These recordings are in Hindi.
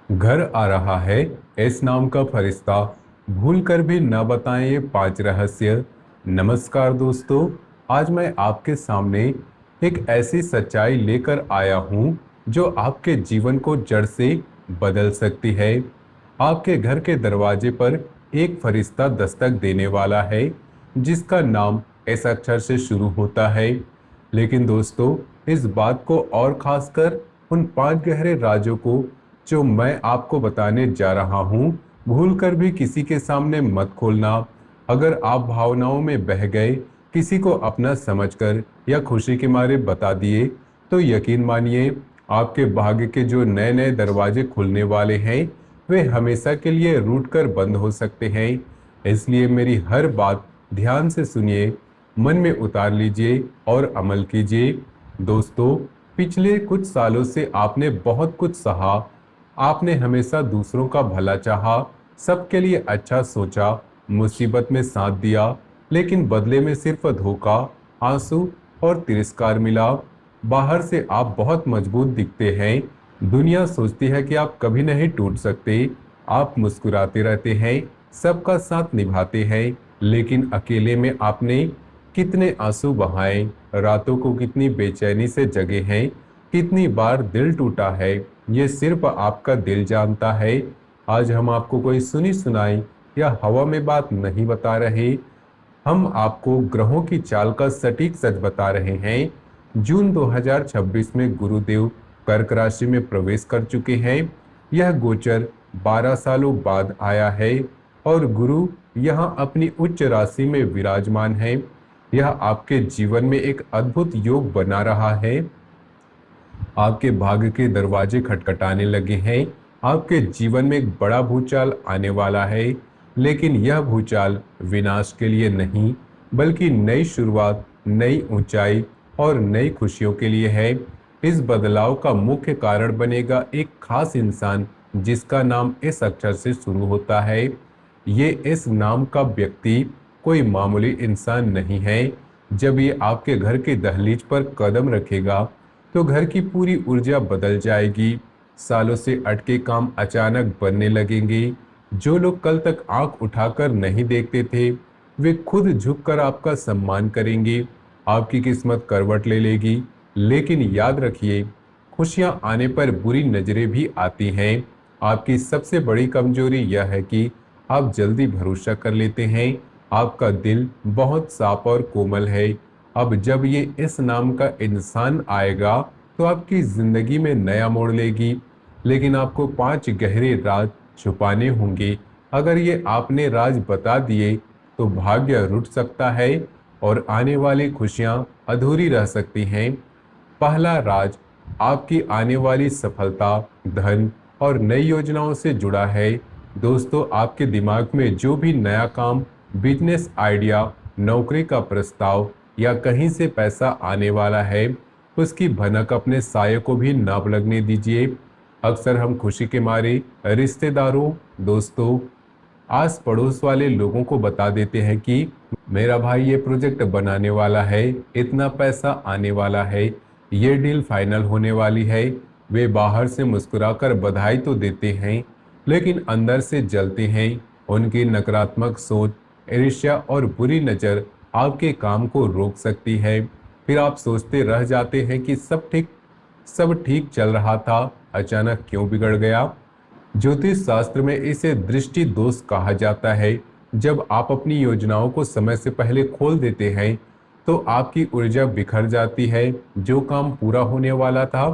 घर आ रहा है एस नाम का फरिश्ता, भूल कर भी न बताएं ये 5 रहस्य। नमस्कार दोस्तों, आज मैं आपके सामने एक ऐसी सच्चाई लेकर आया हूँ जो आपके जीवन को जड़ से बदल सकती है। आपके घर के दरवाजे पर एक फरिश्ता दस्तक देने वाला है जिसका नाम एस अक्षर से शुरू होता है। लेकिन दोस्तों, इस बात को और खासकर उन 5 गहरे राजों को जो मैं आपको बताने जा रहा हूँ, भूलकर भी किसी के सामने मत खोलना। अगर आप भावनाओं में बह गए, किसी को अपना समझकर या खुशी के मारे बता दिए, तो यकीन मानिए आपके भाग्य के जो नए नए दरवाजे खुलने वाले हैं वे हमेशा के लिए रूठ कर बंद हो सकते हैं। इसलिए मेरी हर बात ध्यान से सुनिए, मन में उतार लीजिए और अमल कीजिए। दोस्तों, पिछले कुछ सालों से आपने बहुत कुछ सहा। आपने हमेशा दूसरों का भला चाहा, सबके लिए अच्छा सोचा, मुसीबत में साथ दिया, लेकिन बदले में सिर्फ धोखा, आंसू और तिरस्कार मिला। बाहर से आप बहुत मजबूत दिखते हैं, दुनिया सोचती है कि आप कभी नहीं टूट सकते। आप मुस्कुराते रहते हैं, सबका साथ निभाते हैं, लेकिन अकेले में आपने कितने आंसू बहाए, रातों को कितनी बेचैनी से जगे हैं, कितनी बार दिल टूटा है, ये सिर्फ आपका दिल जानता है। आज हम आपको कोई सुनी सुनाई या हवा में बात नहीं बता रहे, हम आपको ग्रहों की चाल का सटीक सच बता रहे हैं। जून 2026 में गुरुदेव कर्क राशि में प्रवेश कर चुके हैं। यह गोचर 12 सालों बाद आया है और गुरु यहाँ अपनी उच्च राशि में विराजमान है। यह आपके जीवन में एक अद्भुत योग बना रहा है। आपके भाग्य के दरवाजे खटखटाने लगे हैं। आपके जीवन में एक बड़ा भूचाल आने वाला है, लेकिन यह भूचाल विनाश के लिए नहीं, बल्कि नई शुरुआत, नई ऊंचाई और नई खुशियों के लिए है। इस बदलाव का मुख्य कारण बनेगा एक खास इंसान जिसका नाम इस अक्षर से शुरू होता है। ये इस नाम का व्यक्ति कोई मामूली इंसान नहीं है। जब ये आपके घर के दहलीज पर कदम रखेगा तो घर की पूरी ऊर्जा बदल जाएगी। सालों से अटके काम अचानक बनने लगेंगे। जो लोग कल तक आंख उठाकर नहीं देखते थे, वे खुद झुककर आपका सम्मान करेंगे। आपकी किस्मत करवट ले लेगी। लेकिन याद रखिए, खुशियां आने पर बुरी नजरें भी आती हैं। आपकी सबसे बड़ी कमजोरी यह है कि आप जल्दी भरोसा कर लेते हैं। आपका दिल बहुत साफ और कोमल है। अब जब ये इस नाम का इंसान आएगा तो आपकी जिंदगी में नया मोड़ लेगी। लेकिन आपको 5 गहरे राज छुपाने होंगे। अगर ये आपने राज बता दिए तो भाग्य रुठ सकता है और आने वाली खुशियां अधूरी रह सकती हैं। पहला राज आपकी आने वाली सफलता, धन और नई योजनाओं से जुड़ा है। दोस्तों, आपके दिमाग में जो भी नया काम, बिजनेस आइडिया, नौकरी का प्रस्ताव या कहीं से पैसा आने वाला है, उसकी भनक अपने साये को भी ना लगने दीजिए। अक्सर हम खुशी के मारे रिश्तेदारों, दोस्तों, आस पड़ोस वाले लोगों को बता देते हैं कि मेरा भाई ये प्रोजेक्ट बनाने वाला है, इतना पैसा आने वाला है, ये डील फाइनल होने वाली है। वे बाहर से मुस्कुराकर बधाई तो देते हैं, लेकिन अंदर से जलते हैं। उनकी नकारात्मक सोच, ईर्ष्या और बुरी नज़र आपके काम को रोक सकती है। फिर आप सोचते रह जाते हैं कि सब ठीक चल रहा था, अचानक क्यों बिगड़ गया। ज्योतिष शास्त्र में इसे दृष्टि दोष कहा जाता है। जब आप अपनी योजनाओं को समय से पहले खोल देते हैं तो आपकी ऊर्जा बिखर जाती है। जो काम पूरा होने वाला था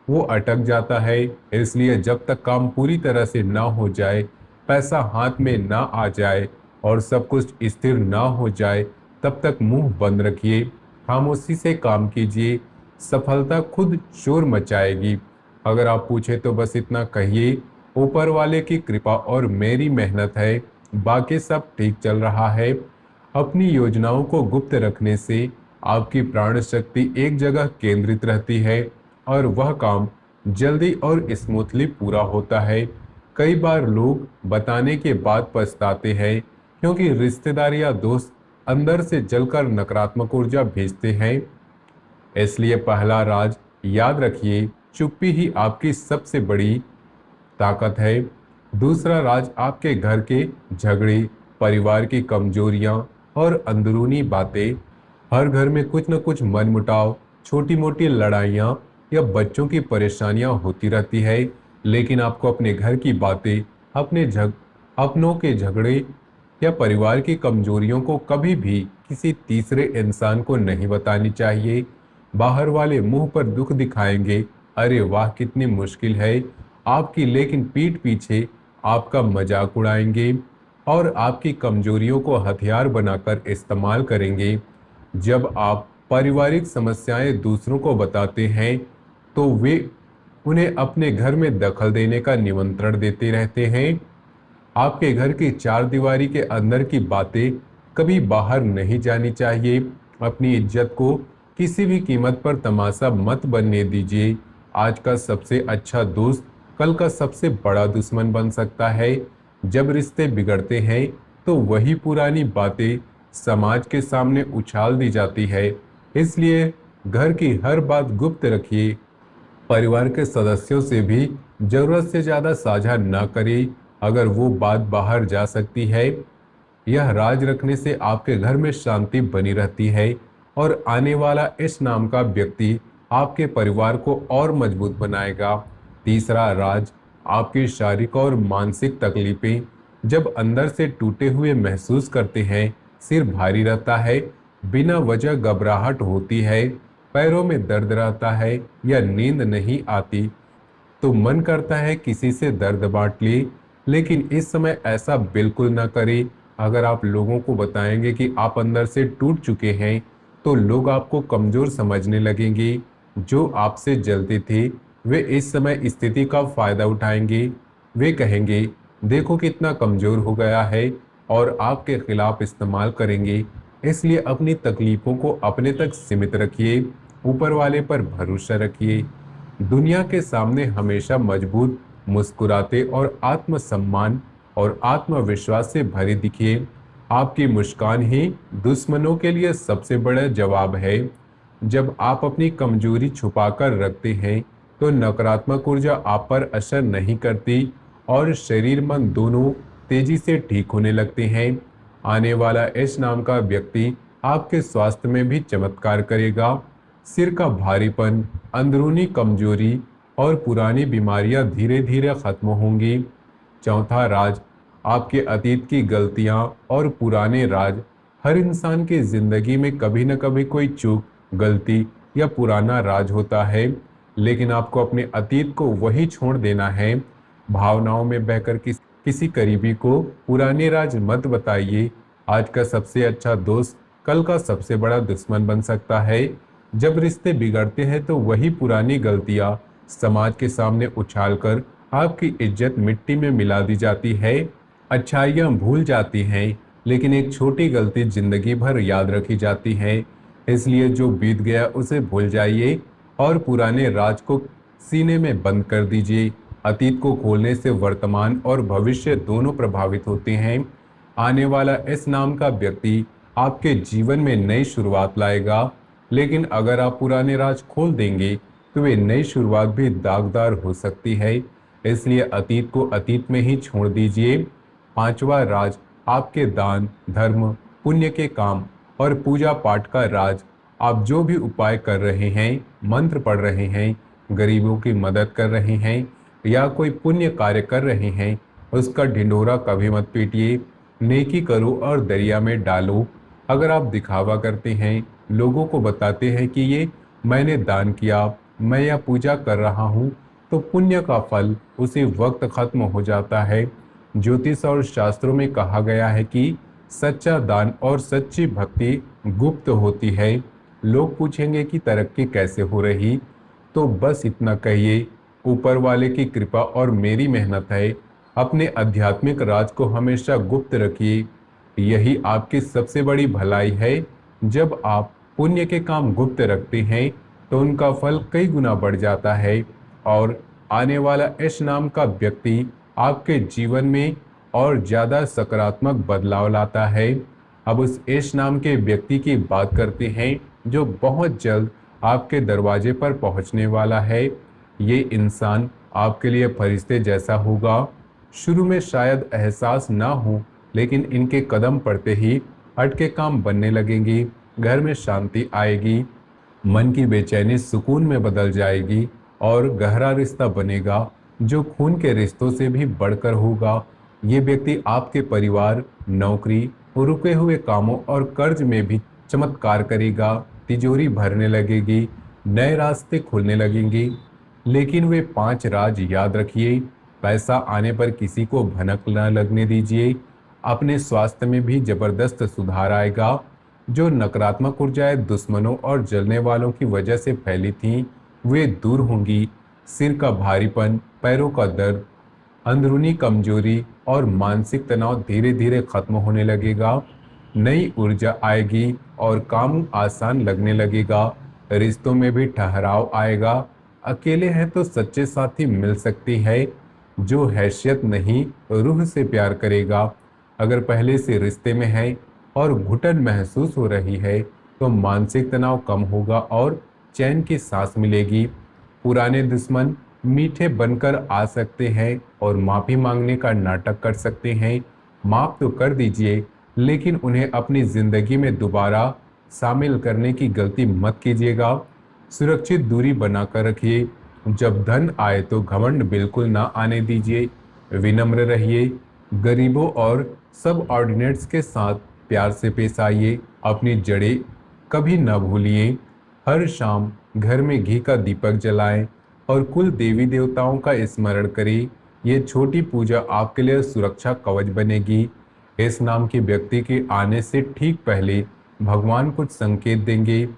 वो अटक जाता है। इसलिए जब तक काम पूरी तरह से ना हो जाए, पैसा हाथ में ना आ जाए और सब कुछ स्थिर ना हो जाए, तब तक मुंह बंद रखिए, खामोशी से काम कीजिए। सफलता खुद शोर मचाएगी। अगर आप पूछे तो बस इतना कहिए, ऊपर वाले की कृपा और मेरी मेहनत है, बाकी सब ठीक चल रहा है। अपनी योजनाओं को गुप्त रखने से आपकी प्राण शक्ति एक जगह केंद्रित रहती है और वह काम जल्दी और स्मूथली पूरा होता है। कई बार लोग बताने के बाद पछताते हैं क्योंकि रिश्तेदार या दोस्त अंदर से जलकर नकारात्मक ऊर्जा भेजते हैं। इसलिए पहला राज याद रखिए, चुप्पी ही आपकी सबसे बड़ी ताकत है। दूसरा राज आपके घर के झगड़े, परिवार की कमजोरियां और अंदरूनी बातें। हर घर में कुछ न कुछ मनमुटाव, छोटी मोटी लड़ाइयाँ या बच्चों की परेशानियां होती रहती है, लेकिन आपको अपने घर की बातें, अपनों के झगड़े या परिवार की कमजोरियों को कभी भी किसी तीसरे इंसान को नहीं बतानी चाहिए। बाहर वाले मुंह पर दुख दिखाएंगे, अरे वाह कितनी मुश्किल है आपकी, लेकिन पीठ पीछे आपका मजाक उड़ाएंगे और आपकी कमजोरियों को हथियार बनाकर इस्तेमाल करेंगे। जब आप पारिवारिक समस्याएं दूसरों को बताते हैं तो वे उन्हें अपने घर में दखल देने का निमंत्रण देते रहते हैं। आपके घर की चार दीवारी के अंदर की बातें कभी बाहर नहीं जानी चाहिए। अपनी इज्जत को किसी भी कीमत पर तमाशा मत बनने दीजिए। आज का सबसे अच्छा दोस्त कल का सबसे बड़ा दुश्मन बन सकता है। जब रिश्ते बिगड़ते हैं तो वही पुरानी बातें समाज के सामने उछाल दी जाती है। इसलिए घर की हर बात गुप्त रखिए। परिवार के सदस्यों से भी जरूरत से ज्यादा साझा न करें। अगर वो बात बाहर जा सकती है, यह राज रखने से आपके घर में शांति बनी रहती है और आने वाला इस नाम का व्यक्ति आपके परिवार को और मजबूत बनाएगा। तीसरा राज आपकी शारीरिक और मानसिक तकलीफें। जब अंदर से टूटे हुए महसूस करते हैं, सिर भारी रहता है, बिना वजह घबराहट होती है, पैरों में दर्द रहता है या नींद नहीं आती, तो मन करता है किसी से दर्द बांट ले, लेकिन इस समय ऐसा बिल्कुल ना करें। अगर आप लोगों को बताएंगे कि आप अंदर से टूट चुके हैं, तो लोग आपको कमजोर समझने लगेंगे। जो आपसे जलते थे वे इस समय स्थिति का फायदा उठाएंगे। वे कहेंगे देखो कितना कमजोर हो गया है, और आपके खिलाफ इस्तेमाल करेंगे। इसलिए अपनी तकलीफों को अपने तक सीमित रखिए, ऊपर वाले पर भरोसा रखिए। दुनिया के सामने हमेशा मजबूत, मुस्कुराते और आत्मसम्मान और आत्मविश्वास से भरे दिखिए। आपकी मुस्कान ही दुश्मनों के लिए सबसे बड़ा जवाब है। जब आप अपनी कमजोरी छुपाकर रखते हैं तो नकारात्मक ऊर्जा आप पर असर नहीं करती और शरीर मन दोनों तेजी से ठीक होने लगते हैं। आने वाला इस नाम का व्यक्ति आपके स्वास्थ्य में भी चमत्कार करेगा। सिर का भारीपन, अंदरूनी कमजोरी और पुरानी बीमारियां धीरे धीरे खत्म होंगी। चौथा राज आपके अतीत की गलतियां और पुराने राज। हर इंसान की जिंदगी में कभी न कभी कोई चूक, गलती या पुराना राज होता है, लेकिन आपको अपने अतीत को वही छोड़ देना है। भावनाओं में बहकर किसी करीबी को पुराने राज मत बताइए। आज का सबसे अच्छा दोस्त कल का सबसे बड़ा दुश्मन बन सकता है। जब रिश्ते बिगड़ते हैं तो वही पुरानी गलतियां समाज के सामने उछालकर आपकी इज्जत मिट्टी में मिला दी जाती है। अच्छाइयाँ भूल जाती हैं, लेकिन एक छोटी गलती जिंदगी भर याद रखी जाती है। इसलिए जो बीत गया उसे भूल जाइए और पुराने राज को सीने में बंद कर दीजिए। अतीत को खोलने से वर्तमान और भविष्य दोनों प्रभावित होते हैं। आने वाला इस नाम का व्यक्ति आपके जीवन में नई शुरुआत लाएगा, लेकिन अगर आप पुराने राज खोल देंगे तो वे नई शुरुआत भी दागदार हो सकती है। इसलिए अतीत को अतीत में ही छोड़ दीजिए। पांचवा राज आपके दान, धर्म, पुण्य के काम और पूजा पाठ का राज। आप जो भी उपाय कर रहे हैं, मंत्र पढ़ रहे हैं, गरीबों की मदद कर रहे हैं या कोई पुण्य कार्य कर रहे हैं, उसका ढिंढोरा कभी मत पीटिए। नेकी करो और दरिया में डालो। अगर आप दिखावा करते हैं, लोगों को बताते हैं कि ये मैंने दान किया, मैं यह पूजा कर रहा हूँ, तो पुण्य का फल उसी वक्त खत्म हो जाता है। ज्योतिष और शास्त्रों में कहा गया है कि सच्चा दान और सच्ची भक्ति गुप्त होती है। लोग पूछेंगे कि तरक्की कैसे हो रही, तो बस इतना कहिए, ऊपर वाले की कृपा और मेरी मेहनत है। अपने आध्यात्मिक राज को हमेशा गुप्त रखिए, यही आपकी सबसे बड़ी भलाई है। जब आप पुण्य के काम गुप्त रखते हैं तो उनका फल कई गुना बढ़ जाता है और आने वाला इस नाम का व्यक्ति आपके जीवन में और ज्यादा सकारात्मक बदलाव लाता है। अब उस इस नाम के व्यक्ति की बात करते हैं जो बहुत जल्द आपके दरवाजे पर पहुंचने वाला है। ये इंसान आपके लिए फरिश्ते जैसा होगा। शुरू में शायद एहसास ना हो, लेकिन इनके कदम पड़ते ही अटके काम बनने लगेंगे, घर में शांति आएगी, मन की बेचैनी सुकून में बदल जाएगी और गहरा रिश्ता बनेगा जो खून के रिश्तों से भी बढ़कर होगा। ये व्यक्ति आपके परिवार, नौकरी, रुके हुए कामों और कर्ज में भी चमत्कार करेगा। तिजोरी भरने लगेगी, नए रास्ते खुलने लगेंगे। लेकिन वे 5 राज याद रखिए। पैसा आने पर किसी को भनक न लगने दीजिए। अपने स्वास्थ्य में भी जबरदस्त सुधार आएगा। जो नकारात्मक ऊर्जाएं दुश्मनों और जलने वालों की वजह से फैली थीं, वे दूर होंगी। सिर का भारीपन, पैरों का दर्द, अंदरूनी कमजोरी और मानसिक तनाव धीरे धीरे खत्म होने लगेगा। नई ऊर्जा आएगी और काम आसान लगने लगेगा। रिश्तों में भी ठहराव आएगा। अकेले हैं तो सच्चे साथी मिल सकती है, जो हैसियत नहीं रूह से प्यार करेगा। अगर पहले से रिश्ते में है और घुटन महसूस हो रही है, तो मानसिक तनाव कम होगा और चैन की सांस मिलेगी। पुराने दुश्मन मीठे बनकर आ सकते हैं और माफी मांगने का नाटक कर सकते हैं। माफ तो कर दीजिए, लेकिन उन्हें अपनी जिंदगी में दोबारा शामिल करने की गलती मत कीजिएगा। सुरक्षित दूरी बनाकर रखिए। जब धन आए तो घमंड बिल्कुल ना आने दीजिए। विनम्र रहिए। गरीबों और सब ऑर्डिनेट्स के साथ प्यार से पेश आइए। अपनी जड़ें कभी न भूलिए। हर शाम घर में घी का दीपक जलाएं और कुल देवी देवताओं का स्मरण करें। ये छोटी पूजा आपके लिए सुरक्षा कवच बनेगी। इस नाम के व्यक्ति के आने से ठीक पहले भगवान कुछ संकेत देंगे।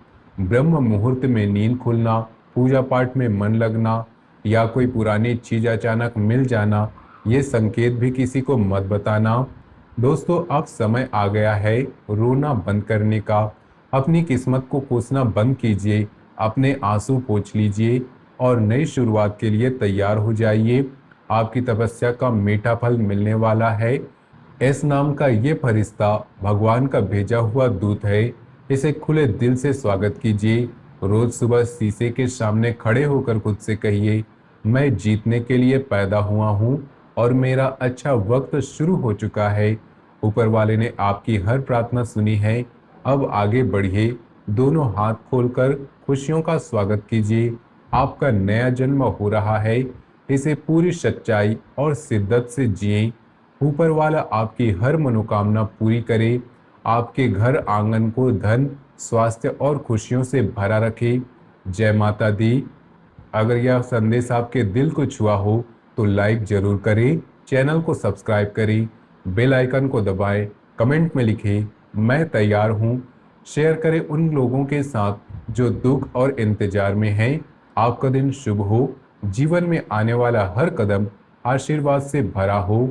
ब्रह्म मुहूर्त में नींद खुलना, पूजा पाठ में मन लगना या कोई पुरानी चीज अचानक मिल जाना, ये संकेत भी किसी को मत बताना। दोस्तों, अब समय आ गया है रोना बंद करने का। अपनी किस्मत को कोसना बंद कीजिए। अपने आंसू पोंछ लीजिए और नई शुरुआत के लिए तैयार हो जाइए। आपकी तपस्या का मीठा फल मिलने वाला है। एस नाम का ये फरिश्ता भगवान का भेजा हुआ दूत है। इसे खुले दिल से स्वागत कीजिए। रोज सुबह शीशे के सामने खड़े होकर खुद से कहिए, मैं जीतने के लिए पैदा हुआ हूँ और मेरा अच्छा वक्त शुरू हो चुका है। ऊपर वाले ने आपकी हर प्रार्थना सुनी है। अब आगे बढ़िए। दोनों हाथ खोलकर खुशियों का स्वागत कीजिए। आपका नया जन्म हो रहा है। इसे पूरी सच्चाई और शिद्दत से जिए। ऊपर वाला आपकी हर मनोकामना पूरी करे। आपके घर आंगन को धन, स्वास्थ्य और खुशियों से भरा रखे। जय माता दी। अगर यह संदेश आपके दिल को छुआ हो तो लाइक जरूर करें, चैनल को सब्सक्राइब करें, बेल आइकन को दबाएं, कमेंट में लिखें मैं तैयार हूं। शेयर करें उन लोगों के साथ जो दुख और इंतजार में हैं। आपका दिन शुभ हो। जीवन में आने वाला हर कदम आशीर्वाद से भरा हो।